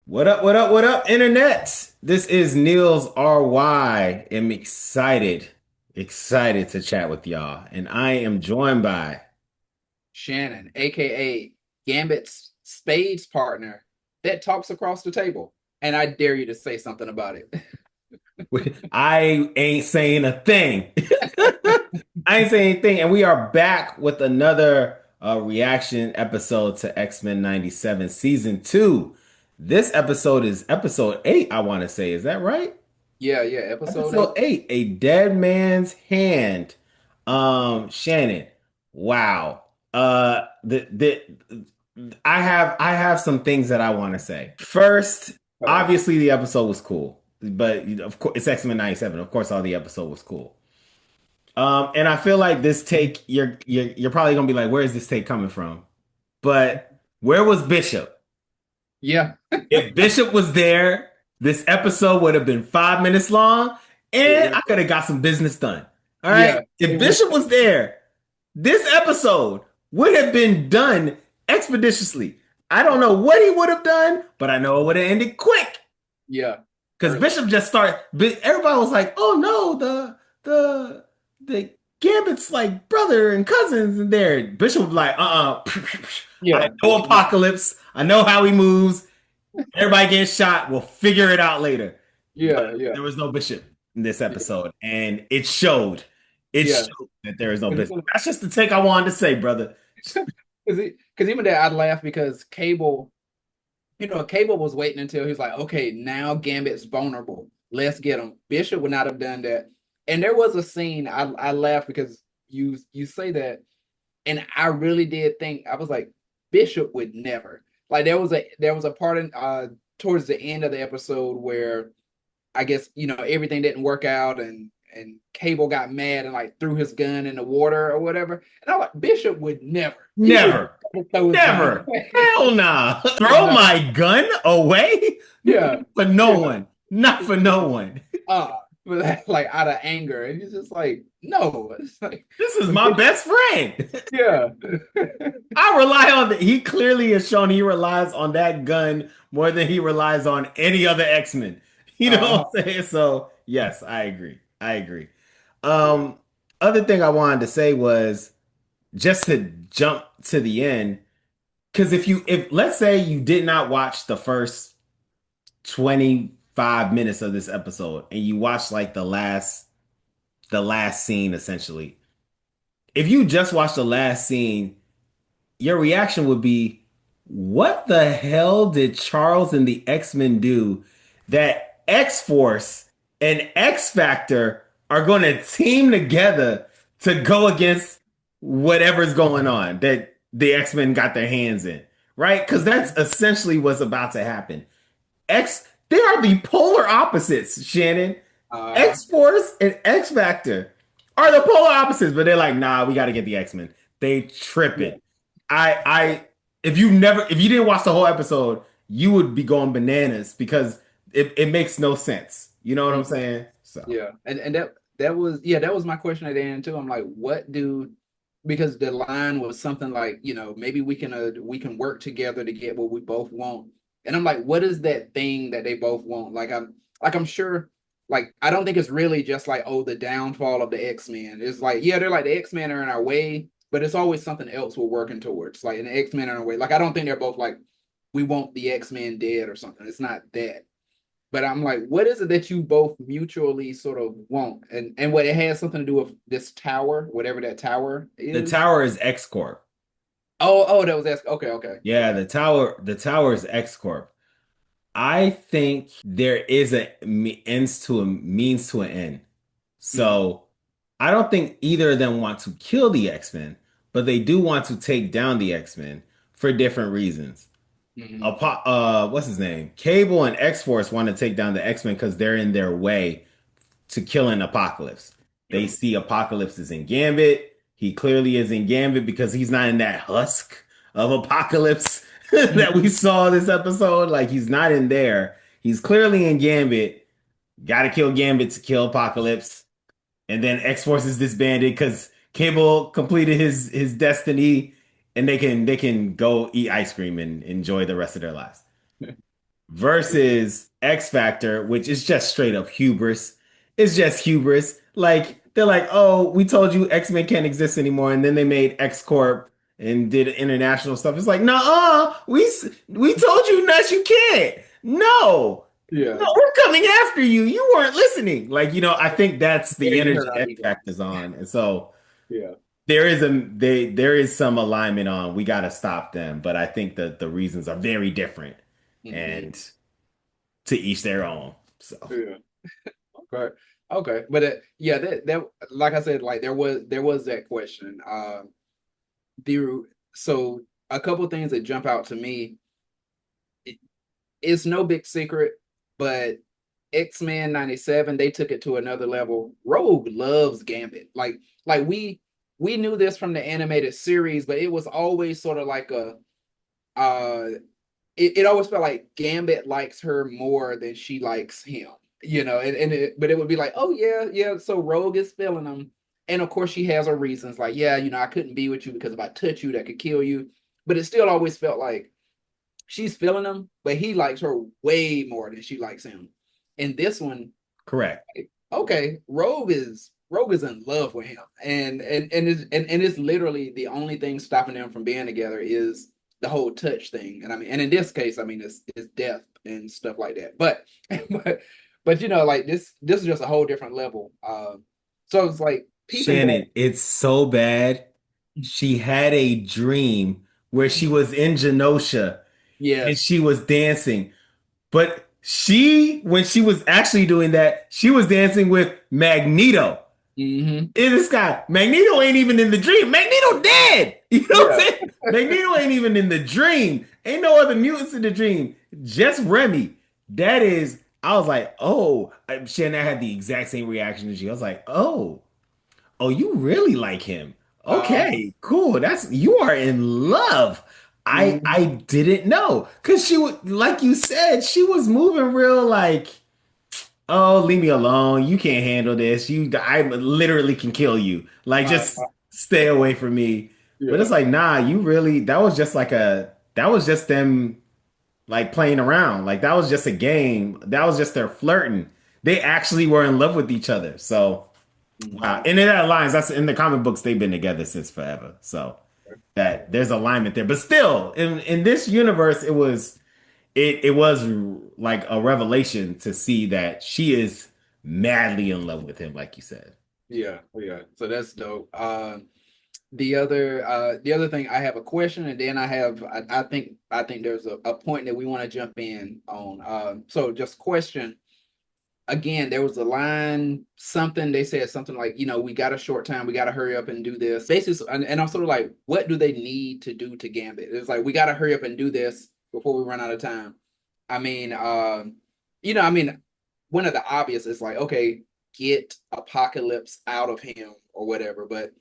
What up, what up, what up, internet? This is Niels RY. I'm excited to chat with y'all. And I am joined by, Shannon, aka Gambit's Spades partner, that talks across the table. And I dare you to say something about it. I ain't saying a thing. I ain't saying anything. And we are back with another reaction episode to X-Men 97 Season 2. This episode is episode 8, I want to say. Is that right? Yeah, episode Episode 8. 8, A Dead Man's Hand. Shannon, wow. I have some things that I want to say. First, Okay. obviously the episode was cool, but of course it's X-Men 97. Of course, all the episode was cool. And I feel like this take, you're probably gonna be like, where is this take coming from? But where was Bishop? Yeah. If Bishop was there, this episode would have been 5 minutes long, It and would. I could have got some business done. All right. Yeah. If It would. Bishop was there, this episode would have been done expeditiously. I don't know what he would have done, but I know it would have ended quick. Yeah. Because For Bishop just started. Everybody was like, "Oh no, the Gambit's like brother and cousins in there." Bishop was like, I yeah. know Apocalypse. I know how he moves. Everybody gets shot. We'll figure it out later." But Yeah. there was no Bishop in this episode, and it showed. It Yeah. showed that there is no Because Bishop. That's just the take I wanted to say, brother. even there, I'd laugh because Cable was waiting until he's like, okay, now Gambit's vulnerable. Let's get him. Bishop would not have done that. And there was a scene I laughed because you say that, and I really did think I was like, Bishop would never. Like there was a part in towards the end of the episode where I guess everything didn't work out and Cable got mad and like threw his gun in the water or whatever. And I'm like, Bishop would never. He would Never. never throw his gun Never. away. Hell nah. Throw No. my gun away? Yeah. For no Yeah. one. Not for no one. Uh, but like out of anger. And he's just like, no. It's like, This is my best friend. yeah. I rely on he clearly has shown he relies on that gun more than he relies on any other X-Men. You know Uh, what I'm saying? So yes, I agree. I agree. yeah. Um, other thing I wanted to say was just to jump to the end, because if let's say you did not watch the first 25 minutes of this episode and you watch like the last scene essentially. If you just watch the last scene, your reaction would be, what the hell did Charles and the X-Men do that X-Force and X-Factor are going to team together to go against whatever's going on that the X-Men got their hands in, right? Because that's essentially what's about to happen. They are the polar opposites, Shannon. Uh, X-Force and X-Factor are the polar opposites, but they're like, nah, we got to get the X-Men. They yeah. tripping. I if you didn't watch the whole episode, you would be going bananas because it makes no sense. You know what I'm Mhm. saying? So Yeah. And that was my question at the end too. I'm like, what do because the line was something like, maybe we can work together to get what we both want. And I'm like, what is that thing that they both want? Like I'm sure like I don't think it's really just like, oh, the downfall of the X-Men. It's like, yeah, they're like the X-Men are in our way, but it's always something else we're working towards. Like an X-Men are in our way. Like I don't think they're both like we want the X-Men dead or something. It's not that. But I'm like, what is it that you both mutually sort of want? And what it has something to do with this tower, whatever that tower the is. tower is X Corp. Oh, that was okay. Yeah, the tower is X Corp. I think there is a ends to a means to an end. Mm-hmm. So I don't think either of them want to kill the X-Men, but they do want to take down the X-Men for different reasons. Mm-hmm. What's his name? Cable and X-Force want to take down the X-Men because they're in their way to killing Apocalypse. They Yep. see Apocalypse is in Gambit. He clearly is in Gambit because he's not in that husk of Apocalypse that we saw this episode. Like he's not in there. He's clearly in Gambit. Got to kill Gambit to kill Apocalypse, and then X Force is disbanded because Cable completed his destiny, and they can go eat ice cream and enjoy the rest of their lives. versus X Factor, which is just straight up hubris. It's just hubris. Like they're like, "Oh, we told you X-Men can't exist anymore," and then they made X Corp and did international stuff. It's like, "Nah, we told you that you can't. No, Yeah. no, we're coming after you. You weren't listening." Like, I think that's Yeah, the you hurt energy our X ego. Factor's on, and so Yeah. there is some alignment on we got to stop them, but I think that the reasons are very different, Hmm. and to each their own. So Yeah. Okay. Okay. But yeah, that like I said, like there was that question. The so a couple things that jump out to me. It, it's no big secret, but X-Men 97, they took it to another level. Rogue loves Gambit. Like we knew this from the animated series, but it was always sort of like a uh it always felt like Gambit likes her more than she likes him, but it would be like, oh yeah, yeah, so Rogue is feeling him. And of course she has her reasons, like, yeah, I couldn't be with you because if I touch you, that could kill you. But it still always felt like she's feeling him, but he likes her way more than she likes him. In this one, correct. okay, Rogue is in love with him, and it's literally the only thing stopping them from being together is the whole touch thing. And I mean, and in this case, I mean, it's death and stuff like that. But but like this is just a whole different level. So it's like peeping back, Shannon, it's so bad. She had a dream where she was in Genosha and yes, she was dancing. But when she was actually doing that, she was dancing with Magneto hmm in the sky. Magneto ain't even in the dream. Magneto dead. You know what yeah, I'm saying? Magneto ain't even in the dream. Ain't no other mutants in the dream. Just Remy. That is, I was like, oh, Shannon had the exact same reaction as you. I was like, oh, you really like him. uh, Okay, cool. You are in love. I mhm, didn't know because she would, like you said, she was moving real like, oh, leave me alone. You can't handle this. I literally can kill you. Like, just uh, stay away from me. But it's yeah, like, nah, you really, that was just them like playing around. Like, that was just a game. That was just their flirting. They actually were in love with each other. So, wow. mhm, And in that aligns, that's in the comic books, they've been together since forever. So, that there's alignment there. But still, in this universe, it was like a revelation to see that she is madly in love with him, like you said. yeah, yeah. So that's dope. The other thing, I have a question, and then I think there's a point that we want to jump in on. So just question again. There was a line, something they said something like, we got a short time, we got to hurry up and do this. Basically, and I'm sort of like, what do they need to do to Gambit? It's like we got to hurry up and do this before we run out of time. I mean, I mean, one of the obvious is like, okay, get Apocalypse out of him or whatever. But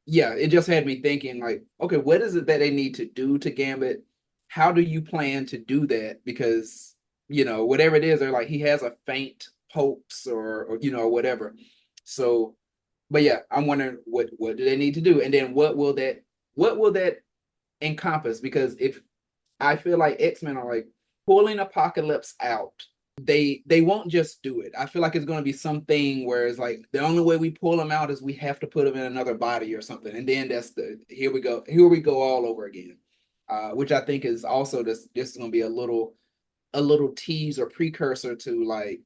yeah, it just had me thinking like, okay, what is it that they need to do to Gambit? How do you plan to do that? Because whatever it is, they're like he has a faint pulse or whatever. So, but yeah, I'm wondering what do they need to do, and then what will that encompass? Because if I feel like X-Men are like pulling Apocalypse out, they won't just do it. I feel like it's going to be something where it's like the only way we pull them out is we have to put them in another body or something, and then that's the here we go all over again. Which I think is also this is going to be a little tease or precursor to like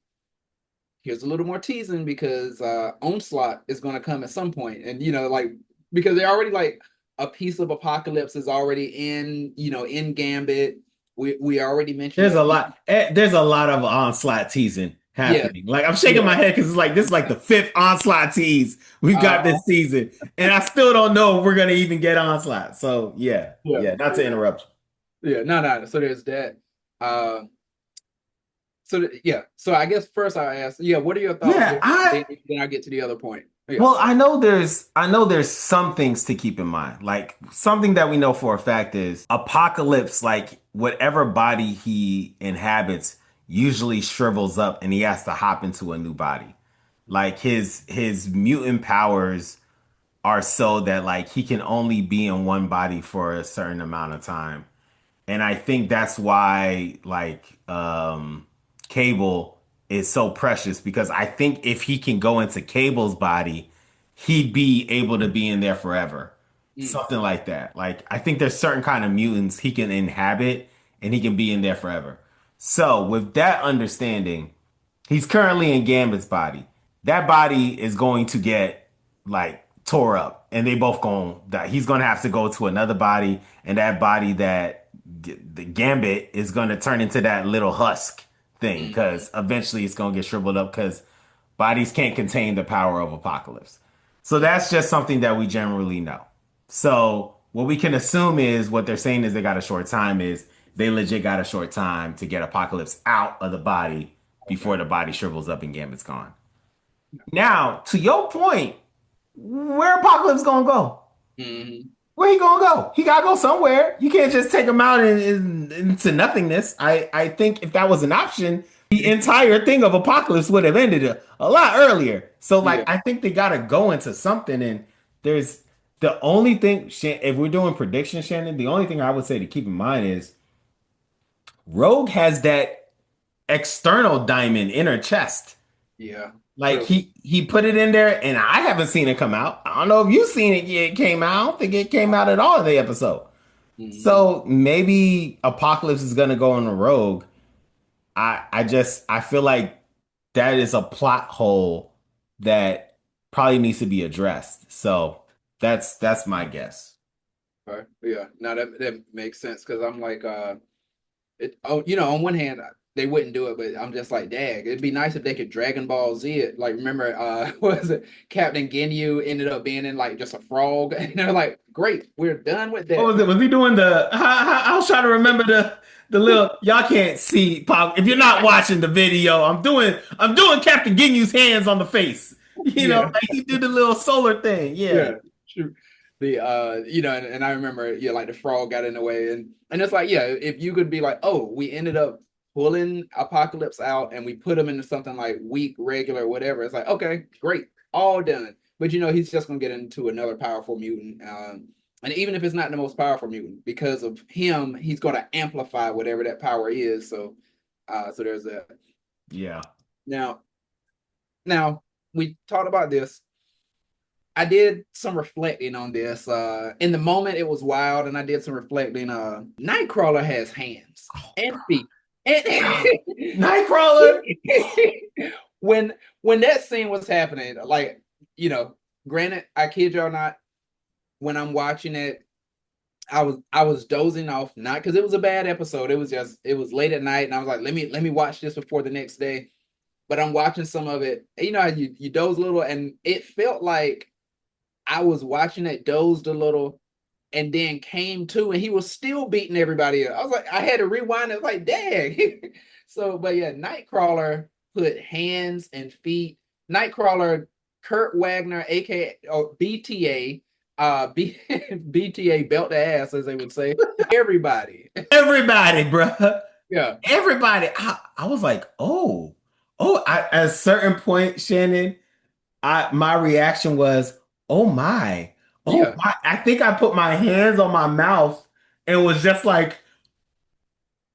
here's a little more teasing because Onslaught is going to come at some point, and like because they already like a piece of Apocalypse is already in Gambit. We already mentioned that. There's a lot of onslaught teasing Yeah, happening. Like I'm shaking yeah, my head because it's like this is like the fifth onslaught tease we've got uh, this season, and I still don't know if we're gonna even get onslaught. So yeah, yeah, yeah, not to yeah, interrupt yeah. No, no. So there's that. Uh, yeah. So I guess first I ask, yeah, what are your you. thoughts? Yeah, Then I get to the other point. Yeah. well, I know there's some things to keep in mind. Like something that we know for a fact is Apocalypse, like whatever body he inhabits, usually shrivels up and he has to hop into a new body. Like his mutant powers are so that like he can only be in one body for a certain amount of time. And I think that's why Cable is so precious because I think if he can go into Cable's body, he'd be able to be in there forever. Mm, Something like that. Like I think there's certain kind of mutants he can inhabit and he can be in there forever. So with that understanding, he's currently in Gambit's body. That body is going to get like tore up, and they both going to die. He's going to have to go to another body, and that body that the Gambit is going to turn into that little husk thing mm, because eventually it's going to get shriveled up because bodies can't contain the power of Apocalypse. So that's just something that we generally know. So what we can assume is what they're saying is they got a short time is they legit got a short time to get Apocalypse out of the body before okay. the body shrivels up and Gambit's gone. Now, to your point, where Apocalypse gonna go? Hmm. Where he gonna go? He gotta go somewhere. You can't just take him out into nothingness. I think if that was an option, the entire thing of Apocalypse would have ended a lot earlier. So Yeah. like I think they gotta go into something. And there's the only thing if we're doing prediction, Shannon, the only thing I would say to keep in mind is Rogue has that external diamond in her chest. Yeah. Like True. he put it in there, and I haven't seen it come out. I don't know if you've seen it yet. It came out. I don't think it came out at all in the episode. Hmm. So maybe Apocalypse is gonna go on the rogue. I feel like that is a plot hole that probably needs to be addressed. So that's my guess. Okay. Yeah. Now that makes sense because I'm like, oh, on one hand, they wouldn't do it, but I'm just like, dag, it'd be nice if they could Dragon Ball Z it. Like, remember, what was it? Captain Ginyu ended up being in like just a frog, and they're like, great, we're done with What that. was it? Was he doing the? I was trying to remember the little. Y'all can't see Pop. If you're not watching the video, I'm doing Captain Ginyu's hands on the face. Yeah. Like he did the little solar thing. Yeah. Yeah, true. And I remember, yeah, like the frog got in the way, and it's like, yeah, if you could be like, oh, we ended up pulling Apocalypse out and we put him into something like weak, regular, whatever. It's like, okay, great, all done. But he's just gonna get into another powerful mutant. And even if it's not the most powerful mutant, because of him, he's gonna amplify whatever that power is. So there's that. Yeah. Now, now we talked about this. I did some reflecting on this. In the moment, it was wild, and I did some reflecting. Nightcrawler has hands and feet, and Nightcrawler. when that scene was happening, like you know, granted, I kid y'all not, when I'm watching it, I was dozing off, not because it was a bad episode. It was late at night, and I was like, let me watch this before the next day. But I'm watching some of it. And you know how you doze a little, and it felt like I was watching it, dozed a little, and then came to, and he was still beating everybody up. I was like, I had to rewind it, like, dang. So, but yeah, Nightcrawler put hands and feet. Nightcrawler, Kurt Wagner, aka or BTA, BTA belt the ass, as they would say. Everybody. Everybody, bruh. Yeah. Everybody. I was like, at a certain point, Shannon, my reaction was, oh my, oh Yeah. my. I think I put my hands on my mouth and was just like,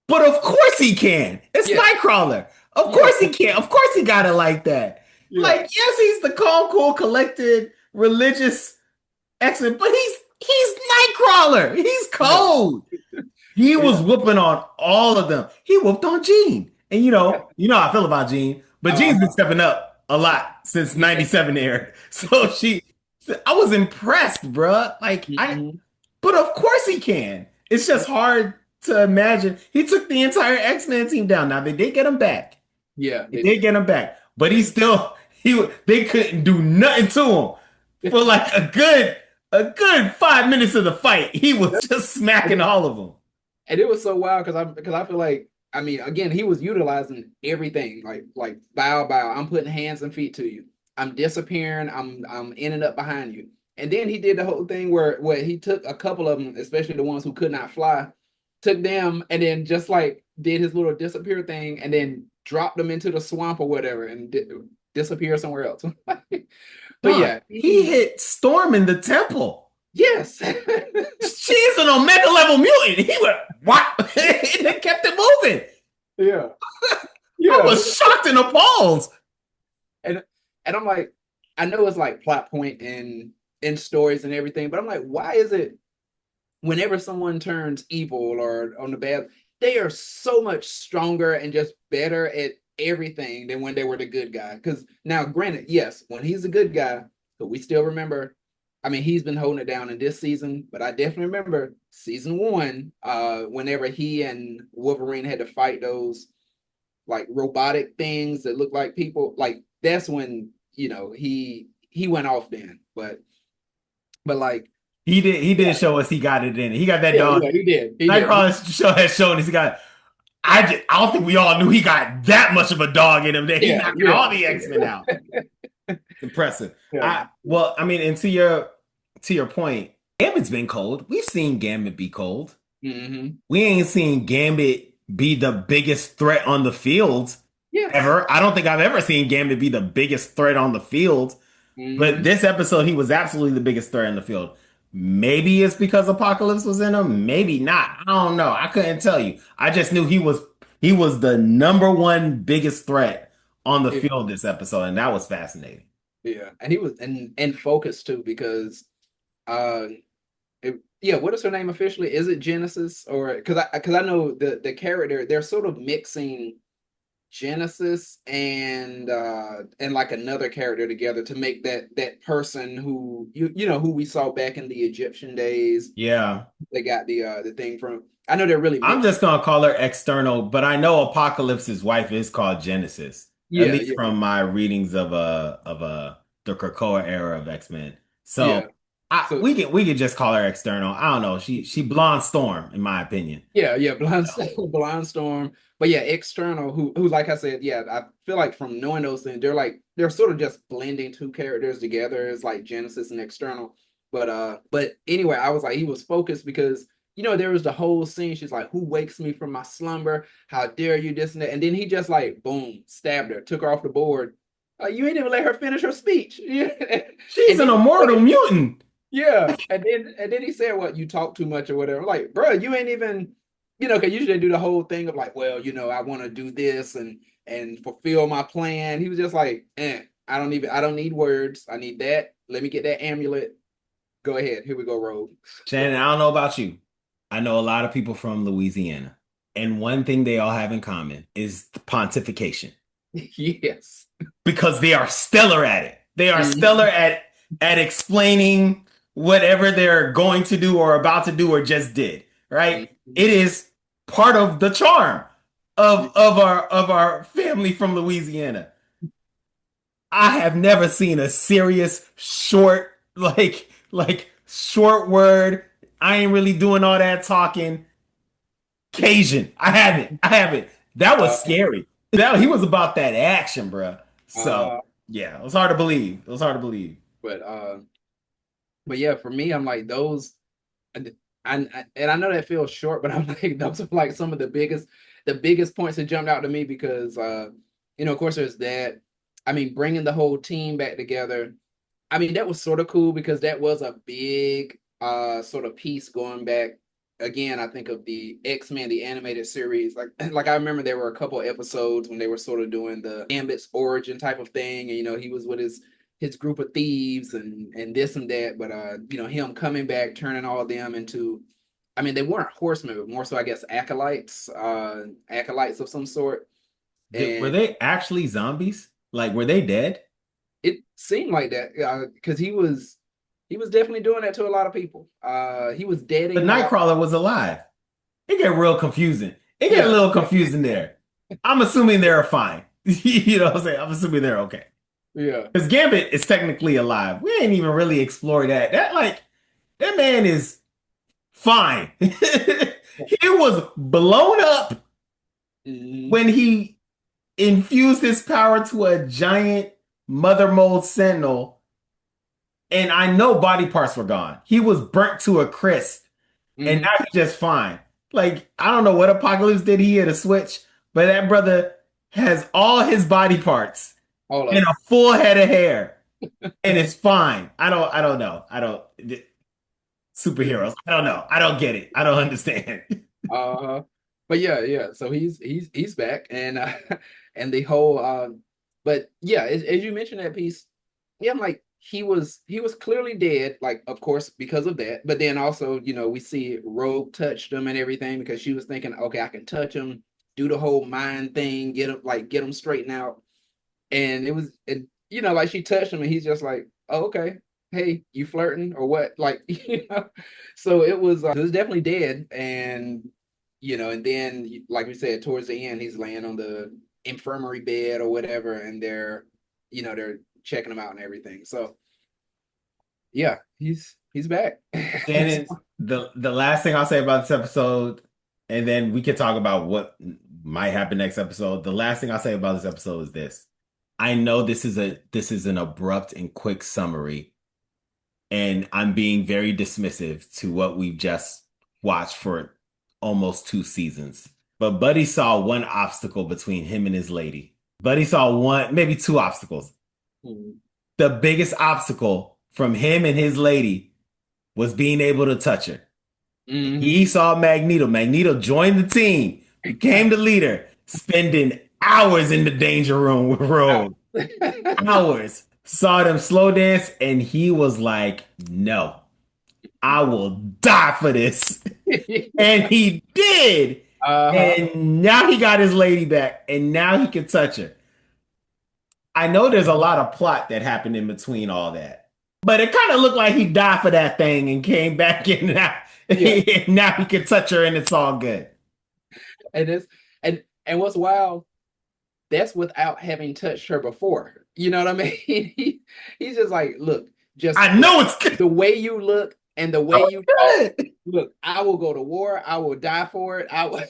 but of course he can. It's Yeah. Nightcrawler. Of Yeah. course he can. Of course he got it like that. Yeah. Like, yes, he's the calm, cool, collected, religious excellent, but he's Nightcrawler. He's Yeah. cold. He was Yeah. whooping on all of them. He whooped on Gene. And Yeah. how I feel about Gene, but Gene's been Uh-huh. stepping up a lot since Yeah. 97 aired. So I was impressed, bruh. Mhm. But of course he can. It's just hard to imagine. He took the entire X-Men team down. Now they did get him back. Yeah, They they did did. get him back, but They did. they couldn't do nothing to him for like a good 5 minutes of the fight. He was just smacking all of them. And it was so wild because I feel like, I mean, again, he was utilizing everything, like bow, I'm putting hands and feet to you, I'm disappearing, I'm ending up behind you. And then he did the whole thing where he took a couple of them, especially the ones who could not fly, took them and then just like did his little disappear thing and then dropped them into the swamp or whatever and disappear somewhere else. But Dog, yeah, he hit Storm in the temple. Yes. She's an Omega level mutant. He went, what? And they kept it moving. Yeah. I Yeah. was shocked and appalled. And and I'm like, I know it's like plot point in stories and everything, but I'm like, why is it whenever someone turns evil or on the bad, they are so much stronger and just better at everything than when they were the good guy. Because now, granted, yes, when he's a good guy, but we still remember. I mean, he's been holding it down in this season, but I definitely remember season one, whenever he and Wolverine had to fight those like robotic things that look like people. Like that's when he went off then. But like He did yeah, show us he got it in. He got that yeah, dog. yeah, he did. Nightcrawler show has shown us he got. I don't think we all knew he got that much of a dog in him that he Yeah, knocking yeah, all the X-Men out. It's impressive. yeah. I mean, and to your point, Gambit's been cold. We've seen Gambit be cold. Hmm. We ain't seen Gambit be the biggest threat on the field Yes. ever. I don't think I've ever seen Gambit be the biggest threat on the field. But Hmm. this episode, he was absolutely the biggest threat in the field. Maybe it's because Apocalypse was in him. Maybe not. I don't know. I couldn't tell you. I just knew he was the number one biggest threat on the Yeah, field this episode, and that was fascinating. yeah. And he was and focused too because uh yeah, what is her name officially? Is it Genesis or because I know the character they're sort of mixing Genesis and like another character together to make that person who who we saw back in the Egyptian days. Yeah. They got the thing from. I know they're really I'm mixing. just gonna call her external, but I know Apocalypse's wife is called Genesis, at Yeah, least yeah, from my readings of the Krakoa era of X-Men. yeah. So So we could just call her external. I don't know. She blonde Storm, in my opinion. yeah, yeah, Blind Storm. But yeah, external who like I said, yeah, I feel like from knowing those things, they're sort of just blending two characters together. It's like Genesis and external. But anyway, I was like, he was focused because there was the whole scene. She's like, "Who wakes me from my slumber? How dare you?" This and that. And then he just like boom, stabbed her, took her off the board. You ain't even let her finish her speech. Yeah. She's And an then immortal mutant. yeah, and then he said, "What you talk too much or whatever." I'm like, bro, you ain't even, because usually they do the whole thing of like, well, I want to do this and fulfill my plan. He was just like, I don't need words. I need that. Let me get that amulet. Go ahead. Here we go, Rogue. Shannon, I don't know about you. I know a lot of people from Louisiana, and one thing they all have in common is the pontification. Yes. Because they are stellar at it. They are stellar Mhm. at explaining whatever they're going to do or about to do or just did, right? Mhm. It is part of the charm of our family from Louisiana. I have never seen a serious short like short word. I ain't really doing all that talking. Cajun. I haven't. I haven't. That was Uh, scary. That he was about that action, bro. So uh, yeah, it was hard to believe. It was hard to believe. but uh, but yeah, for me, I'm like those. And I know that feels short, but I'm like those are like some of the biggest points that jumped out to me because of course there's that. I mean, bringing the whole team back together. I mean, that was sort of cool because that was a big sort of piece going back again. I think of the X-Men, the animated series. Like like I remember there were a couple episodes when they were sort of doing the Gambit's origin type of thing, and he was with his group of thieves and this and that. But him coming back, turning all of them into, I mean, they weren't horsemen, but more so I guess acolytes of some sort. Were And they actually zombies? Like, were they dead? it seemed like that because he was definitely doing that to a lot of people. He was The dating a lot. Nightcrawler was alive. It get real confusing. It get a Yeah, little confusing there. I'm assuming they're fine. You know what I'm saying? I'm assuming they're okay. yeah. Because Gambit is technically alive. We ain't even really explored that. That man is fine. He was blown up Hmm. when he infused his power to a giant mother mold sentinel, and I know body parts were gone. He was burnt to a crisp, and now Hmm. he's just fine. Like, I don't know what Apocalypse did. He hit a switch, but that brother has all his body parts All of and a them. full head of hair, and it's fine. I don't know. I don't. superheroes. I don't know. I don't get it. I don't understand. Uh-huh. But yeah. So he's back, and and the whole but yeah, as you mentioned that piece, yeah, I'm like he was clearly dead, like of course because of that. But then also, we see Rogue touched him and everything because she was thinking, okay, I can touch him, do the whole mind thing, get him straightened out. And like she touched him and he's just like, oh, okay, hey, you flirting or what? Like, so it was definitely dead. And and then like we said, towards the end, he's laying on the infirmary bed or whatever, and they're checking him out and everything. So yeah, he's back. Shannon, the last thing I'll say about this episode, and then we can talk about what might happen next episode. The last thing I'll say about this episode is this. I know this is an abrupt and quick summary, and I'm being very dismissive to what we've just watched for almost 2 seasons. But Buddy saw one obstacle between him and his lady. Buddy saw one, maybe two obstacles. Mhm. The biggest obstacle from him and his lady was being able to touch her. He saw Magneto. Magneto joined the team, became the leader, spending hours in the danger room with Rogue. Hours. Saw them slow dance, and he was like, no, I will die for this. And he did. Uh-huh. And now he got his lady back, and now he can touch her. I know there's a lot of plot that happened in between all that, but it kind of looked like he died for that thing and came back in. Now, Yeah. now he can touch her, and it's all good. And it's and what's wild, that's without having touched her before. You know what I mean? He's just like, look, just I know it's good. the way you look and the I way know you talk. it's good. Look, I will go to war. I will die for it. I will,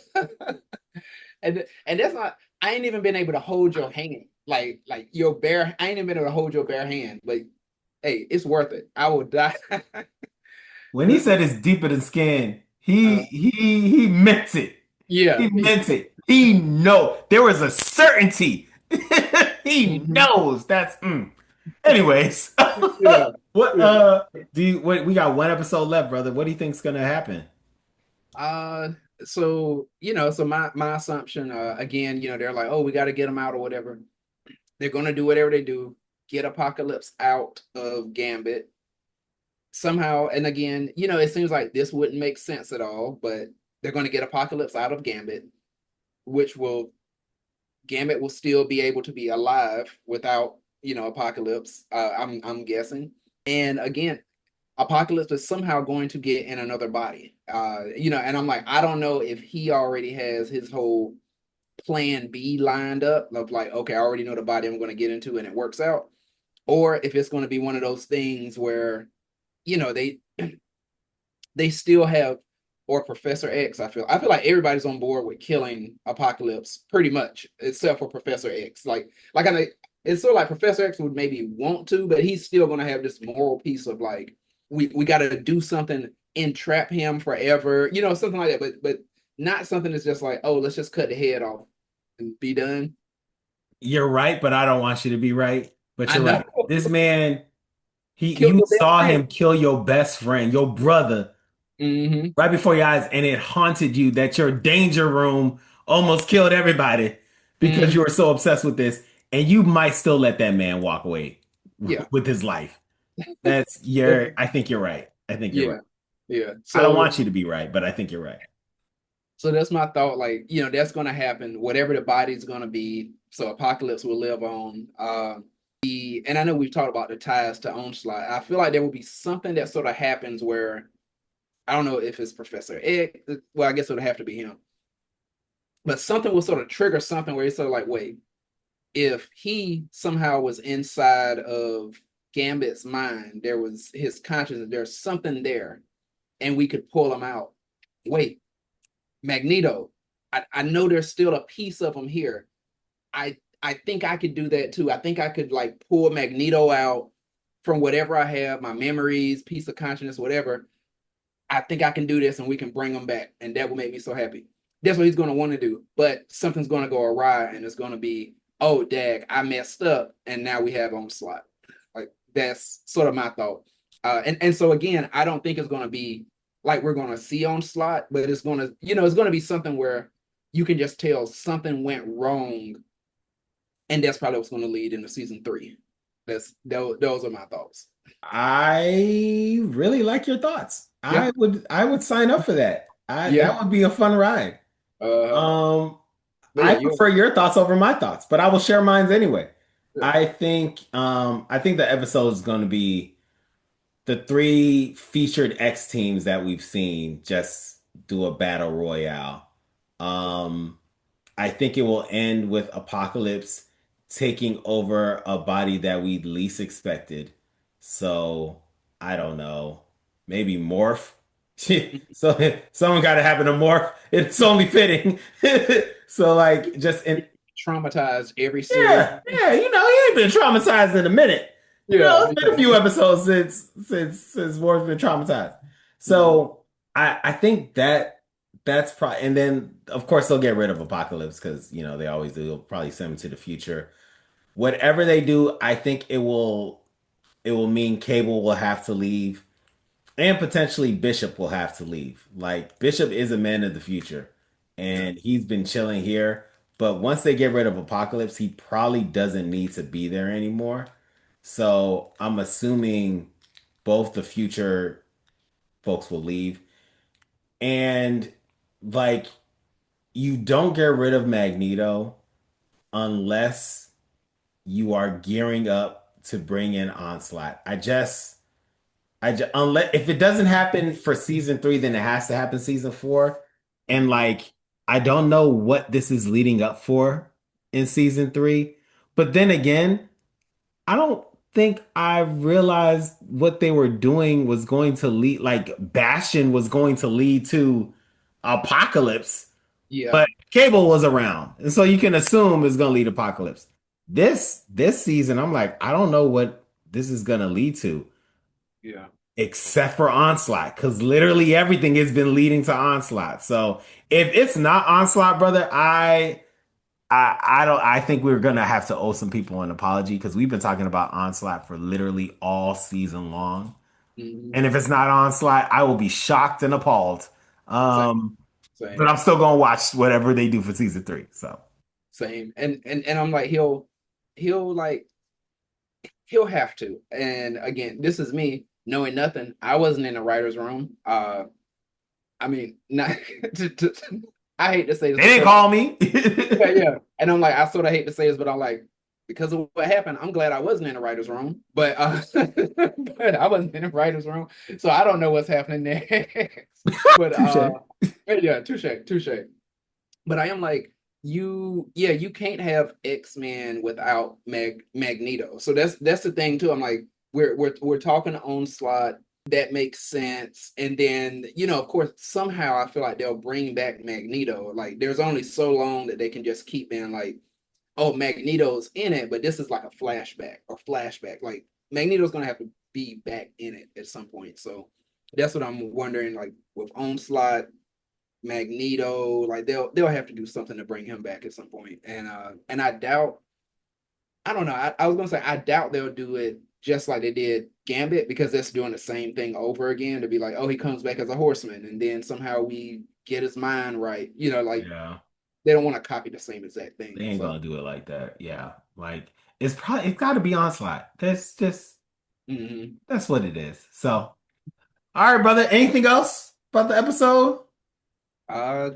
and that's not. I ain't even been able to hold your hand, like your bare. I ain't even been able to hold your bare hand. But hey, it's worth it. I will die. When he This, said it's deeper than skin, he uh, he he meant it. yeah. He meant it. He know there was a certainty. He Mhm. knows that's Anyways, Yeah. what Yeah. do you wait, we got one episode left, brother. What do you think's gonna happen? Uh, so so my assumption, again, they're like, oh, we got to get them out or whatever. They're gonna do whatever they do, get Apocalypse out of Gambit somehow. And again, it seems like this wouldn't make sense at all, but they're gonna get Apocalypse out of Gambit, which will Gambit will still be able to be alive without Apocalypse. I'm guessing. And again, Apocalypse is somehow going to get in another body. And I'm like, I don't know if he already has his whole plan B lined up of like, okay, I already know the body I'm going to get into and it works out, or if it's going to be one of those things where, they they still have, or Professor X. I feel like everybody's on board with killing Apocalypse pretty much, except for Professor X. Like I it's sort of like Professor X would maybe want to, but he's still gonna have this moral piece of like, we gotta do something, entrap him forever, something like that. But not something that's just like, oh, let's just cut the head off and be done. You're right, but I don't want you to be right. But I you're know. right. This man, Killed you your best saw friend. him kill your best friend, your brother, Mm-hmm. right before your eyes, and it haunted you that your danger room almost killed everybody because Mm-hmm. you were so obsessed with this, and you might still let that man walk away Yeah. with his life. I think you're right. I think you're right. Yeah. Yeah. I don't So want you to be right, but I think you're right. So that's my thought. Like, that's going to happen. Whatever the body's going to be. So Apocalypse will live on. And I know we've talked about the ties to Onslaught. I feel like there will be something that sort of happens where I don't know if it's Professor X. Well, I guess it would have to be him. But something will sort of trigger something where it's sort of like, wait, if he somehow was inside of Gambit's mind, there was his consciousness, there's something there, and we could pull him out. Wait, Magneto. I know there's still a piece of him here. I think I could do that too. I think I could like pull Magneto out from whatever I have, my memories, piece of consciousness, whatever. I think I can do this and we can bring him back. And that will make me so happy. That's what he's going to want to do. But something's going to go awry and it's going to be, oh, dag, I messed up. And now we have Onslaught. Like, that's sort of my thought. And so again, I don't think it's going to be like we're going to see Onslaught, but it's going to, it's going to be something where you can just tell something went wrong, and that's probably what's going to lead into season three. Those are my thoughts. I really like your thoughts. Yeah, I would sign up for that. yeah, That would be a fun ride. uh, Um, but yeah, I you. prefer your thoughts over my thoughts, but I will share mine anyway. Yeah, I think the episode is going to be the three featured X teams that we've seen just do a battle royale. Um, I think it will end with Apocalypse taking over a body that we least expected. So I don't know. Maybe Morph. So someone got to happen to Morph. It's only fitting. So like just in traumatized every series. yeah, he ain't been traumatized in a minute. Yeah, It's been a few yeah. episodes since Morph's been traumatized. Mhm. So I think that's probably, and then of course they'll get rid of Apocalypse because they always do. They'll probably send him to the future. Whatever they do, I think it will mean Cable will have to leave, and potentially Bishop will have to leave. Like Bishop is a man of the future, Yeah. and he's been chilling here. But once they get rid of Apocalypse, he probably doesn't need to be there anymore. So I'm assuming both the future folks will leave. And like you don't get rid of Magneto unless you are gearing up to bring in Onslaught. Unless if it doesn't happen for season three, then it has to happen season four. And Mhm. like, I don't know what this is leading up for in season three. But then again, I don't think I realized what they were doing was going to lead, like Bastion was going to lead to Apocalypse, Yeah. but Cable was around. And so you can assume it's gonna lead to Apocalypse. This season, I'm like, I don't know what this is gonna lead to Yeah. except for Onslaught, because literally everything has been leading to Onslaught. So if it's not Onslaught, brother, I don't I think we're gonna have to owe some people an apology because we've been talking about Onslaught for literally all season long. Mhm. And if it's not Onslaught, I will be shocked and appalled. Same. Um, but Same. I'm still gonna watch whatever they do for season three. So Same. And I'm like, he'll like he'll have to. And again, this is me knowing nothing. I wasn't in the writer's room. I mean, not I hate to say this they didn't because call me. yeah, yeah. And I'm like, I sort of hate to say this, but I'm like, because of what happened, I'm glad I wasn't in the writer's room. But but I wasn't in the writer's room. So I don't know what's happening next. But Touche. yeah, touche, touche. But I am like, you can't have X-Men without Magneto. So that's the thing too. I'm like, we're talking Onslaught, that makes sense. And then, of course, somehow I feel like they'll bring back Magneto. Like there's only so long that they can just keep being like, oh, Magneto's in it, but this is like a flashback or flashback. Like Magneto's gonna have to be back in it at some point. So that's what I'm wondering, like with Onslaught, Magneto, like they'll have to do something to bring him back at some point. And I doubt, I don't know. I was gonna say I doubt they'll do it just like they did Gambit, because that's doing the same thing over again to be like, oh, he comes back as a horseman, and then somehow we get his mind right. Like Yeah. they don't want to copy the same exact They thing. ain't So gonna do it like that. Yeah. Like it's gotta be Onslaught. mhm. That's what it is. So all right, brother. Anything else about the episode? uh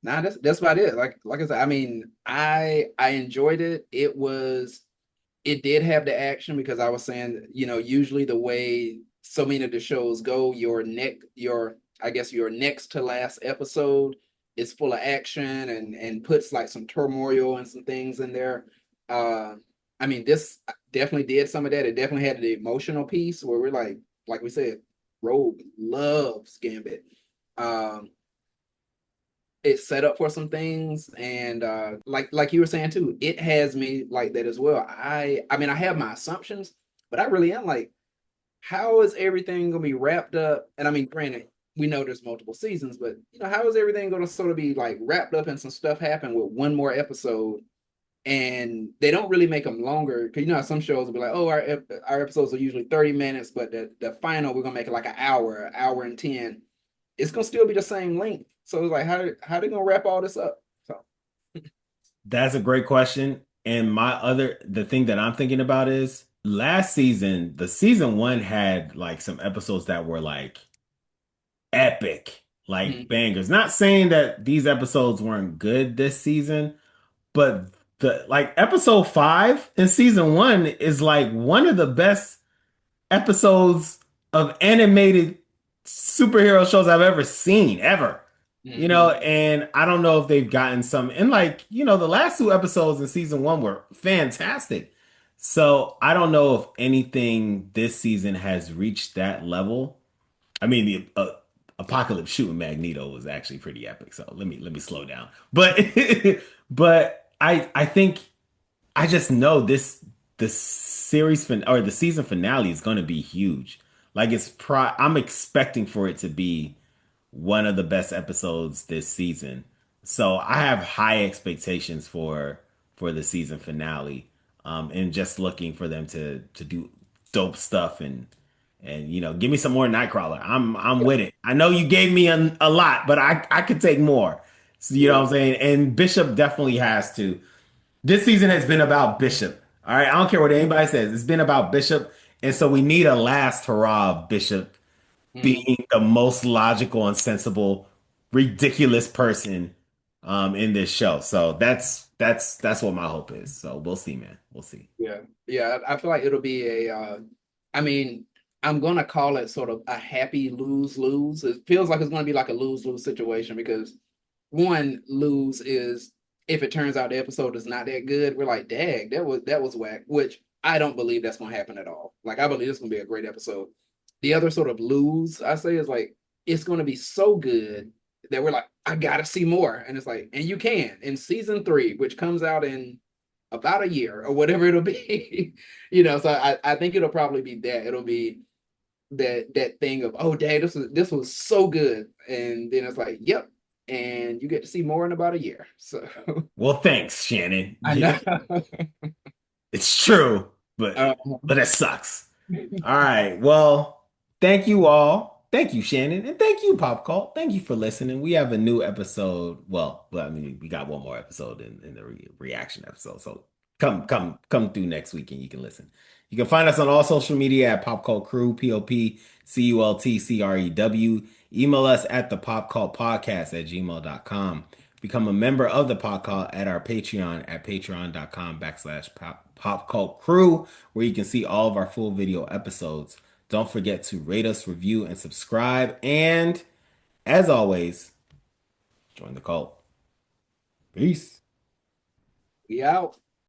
nah, that's about it. Like I said, I mean, I enjoyed it. It did have the action, because I was saying, usually the way so many of the shows go, I guess your next to last episode is full of action and puts like some turmoil and some things in there. Uh, I mean, this definitely did some of that. It definitely had the emotional piece where we're like we said, Rogue loves Gambit. Um, it set up for some things, and like you were saying too, it has me like that as well. I mean, I have my assumptions, but I really am like, how is everything gonna be wrapped up? And I mean, granted, we know there's multiple seasons, but how is everything gonna sort of be like wrapped up and some stuff happen with one more episode, and they don't really make them longer because you know how some shows will be like, oh, our episodes are usually 30 minutes, but the final we're gonna make it like an hour and 10. It's gonna still be the same length. So it's like how they gonna wrap all this up? So That's a great question. And the thing that I'm thinking about is last season, the season one had like some episodes that were like epic, like mhm, bangers. Not saying that these episodes weren't good this season, but the like episode five in season one is like one of the best episodes of animated superhero shows I've ever seen, ever. mhm. And I don't know if they've gotten some, and like, the last two episodes in season one were fantastic. So I don't know if anything this season has reached that level. I mean, the Apocalypse shooting Magneto was actually pretty epic. So let me slow down. But but I think I just know the or the season finale is going to be huge. Like I'm expecting for it to be one of the best episodes this season. So I have high expectations for the season finale. And just looking for them to do dope stuff and give me some more Nightcrawler. I'm Yeah, with it. I know you gave me a lot, but I could take more. So, you know what yeah, I'm saying? And Bishop definitely has to. This season has been about Bishop. All right. I don't care what anybody says. It's been about Bishop. And so we need a last hurrah of Bishop mhm, being the most logical and sensible, ridiculous person in this show. So that's what my hope is. So we'll see, man. We'll see. yeah, yeah. I feel like it'll be I mean, I'm gonna call it sort of a happy lose lose. It feels like it's gonna be like a lose lose situation because one lose is if it turns out the episode is not that good, we're like, dag, that was whack. Which I don't believe that's gonna happen at all. Like I believe it's gonna be a great episode. The other sort of lose I say is like it's gonna be so good that we're like, I gotta see more. And it's like, and you can in season three, which comes out in about a year or whatever it'll be. So I think it'll probably be that. It'll be that thing of, oh dang, this was so good. And then it's like, yep. And you get to see more in about a year. So Well, thanks, Shannon. I know. It's true, but uh, but it sucks. All right. Well, thank you all. Thank you, Shannon, and thank you, Pop Cult. Thank you for listening. We have a new episode. Well, I mean, we got one more episode in the reaction episode. So come through next week and you can listen. You can find us on all social media at Pop Cult Crew, POPCULTCREW. Email us at the Pop Cult Podcast at gmail.com. Become a member of the Pop Cult at our Patreon at patreon.com/Pop Cult Crew, where you can see all of our full video episodes. Don't forget to rate us, review, and subscribe. And as always, join the cult. Peace. we out.